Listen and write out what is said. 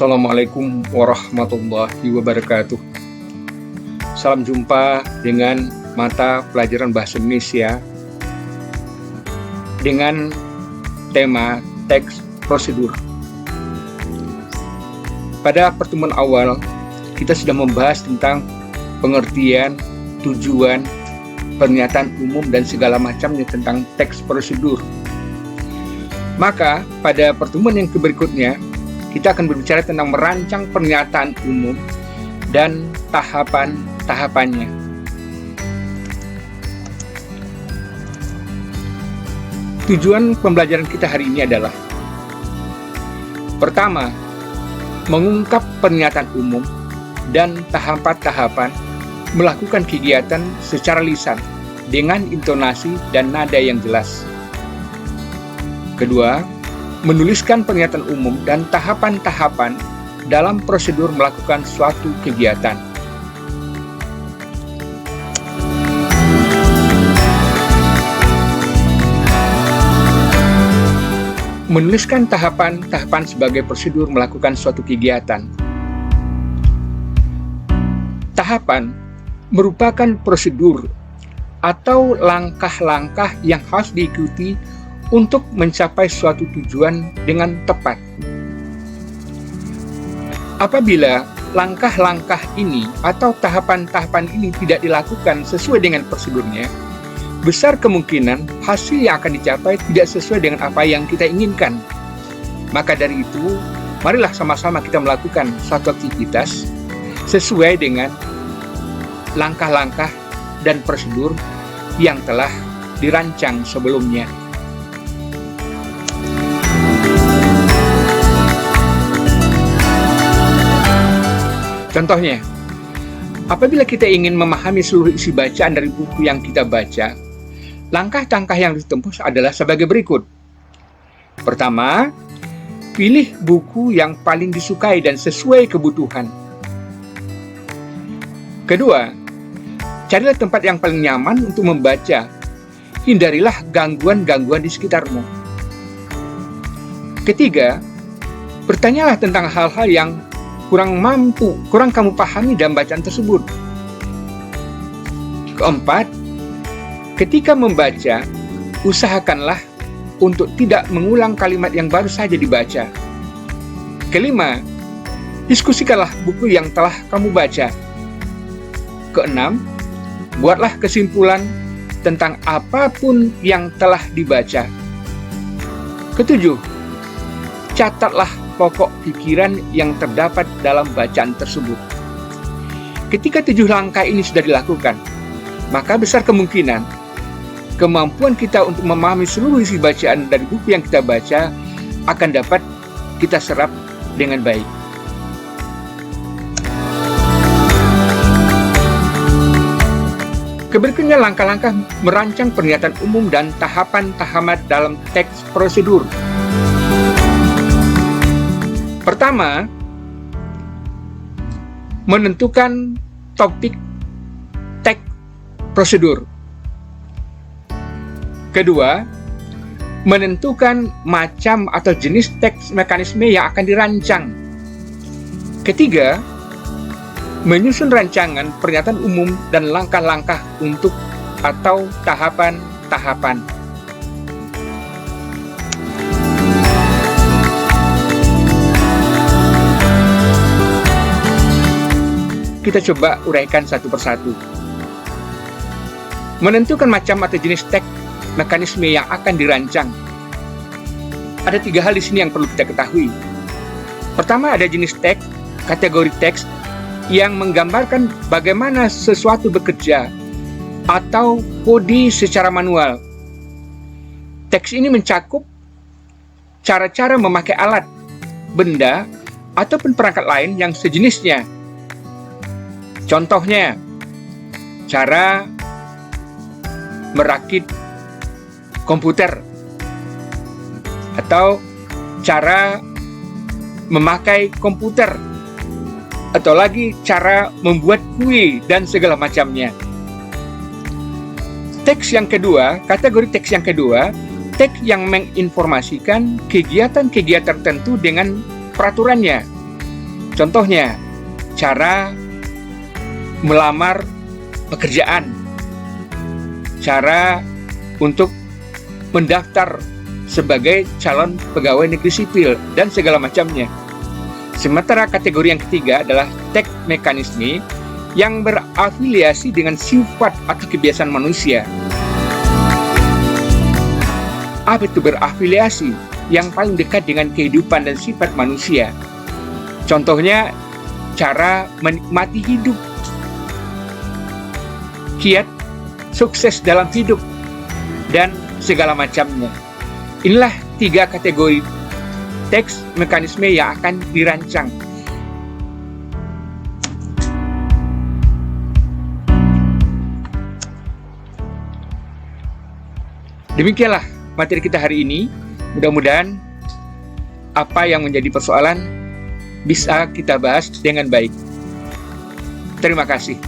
Assalamualaikum warahmatullahi wabarakatuh. Salam jumpa dengan mata pelajaran bahasa Indonesia dengan tema teks prosedur. Pada pertemuan awal, kita sudah membahas tentang pengertian, tujuan, pernyataan umum, dan segala macamnya tentang teks prosedur. Maka, pada pertemuan yang berikutnya, kita akan berbicara tentang merancang pernyataan umum dan tahapan-tahapannya. Tujuan pembelajaran kita hari ini adalah: pertama, mengungkap pernyataan umum dan tahapan-tahapan melakukan kegiatan secara lisan dengan intonasi dan nada yang jelas. Kedua, menuliskan pernyataan umum dan tahapan-tahapan dalam prosedur melakukan suatu kegiatan. Menuliskan tahapan-tahapan sebagai prosedur melakukan suatu kegiatan. Tahapan merupakan prosedur atau langkah-langkah yang harus diikuti untuk mencapai suatu tujuan dengan tepat. Apabila langkah-langkah ini atau tahapan-tahapan ini tidak dilakukan sesuai dengan prosedurnya, besar kemungkinan hasil yang akan dicapai tidak sesuai dengan apa yang kita inginkan. Maka dari itu, marilah sama-sama kita melakukan suatu aktivitas sesuai dengan langkah-langkah dan prosedur yang telah dirancang sebelumnya. Contohnya, apabila kita ingin memahami seluruh isi bacaan dari buku yang kita baca, langkah-langkah yang ditempuh adalah sebagai berikut. Pertama, pilih buku yang paling disukai dan sesuai kebutuhan. Kedua, carilah tempat yang paling nyaman untuk membaca. Hindarilah gangguan-gangguan di sekitarmu. Ketiga, bertanyalah tentang hal-hal yang kurang kamu pahami dalam bacaan tersebut. Keempat, ketika membaca, usahakanlah untuk tidak mengulang kalimat yang baru saja dibaca. Kelima, diskusikanlah buku yang telah kamu baca. Keenam, buatlah kesimpulan tentang apapun yang telah dibaca. Ketujuh, catatlah pokok pikiran yang terdapat dalam bacaan tersebut. Ketika 7 langkah ini sudah dilakukan, maka besar kemungkinan kemampuan kita untuk memahami seluruh isi bacaan dari buku yang kita baca akan dapat kita serap dengan baik. Berikutnya langkah-langkah merancang pernyataan umum dan tahapan-tahapan dalam teks prosedur. Pertama, menentukan topik teks prosedur. Kedua, menentukan macam atau jenis teks mekanisme yang akan dirancang. Ketiga, menyusun rancangan pernyataan umum dan langkah-langkah untuk atau tahapan-tahapan. Kita coba uraikan satu persatu. Menentukan macam atau jenis teks mekanisme yang akan dirancang. Ada 3 hal di sini yang perlu kita ketahui. Pertama, ada jenis teks, kategori teks yang menggambarkan bagaimana sesuatu bekerja atau kode secara manual. Teks ini mencakup cara-cara memakai alat, benda, ataupun perangkat lain yang sejenisnya. Contohnya, cara merakit komputer atau cara memakai komputer, atau lagi cara membuat kue dan segala macamnya. Teks yang kedua, kategori teks yang kedua, teks yang menginformasikan kegiatan-kegiatan tertentu dengan peraturannya. Contohnya, cara melamar pekerjaan, cara untuk mendaftar sebagai calon pegawai negeri sipil, dan segala macamnya. Sementara kategori yang ketiga adalah teks mekanisme yang berafiliasi dengan sifat atau kebiasaan manusia. Apa itu berafiliasi? Yang paling dekat dengan kehidupan dan sifat manusia. Contohnya, cara menikmati hidup, kiat sukses dalam hidup, dan segala macamnya. Inilah 3 kategori teks mekanisme yang akan dirancang. Demikianlah materi kita hari ini. Mudah-mudahan apa yang menjadi persoalan bisa kita bahas dengan baik. Terima kasih.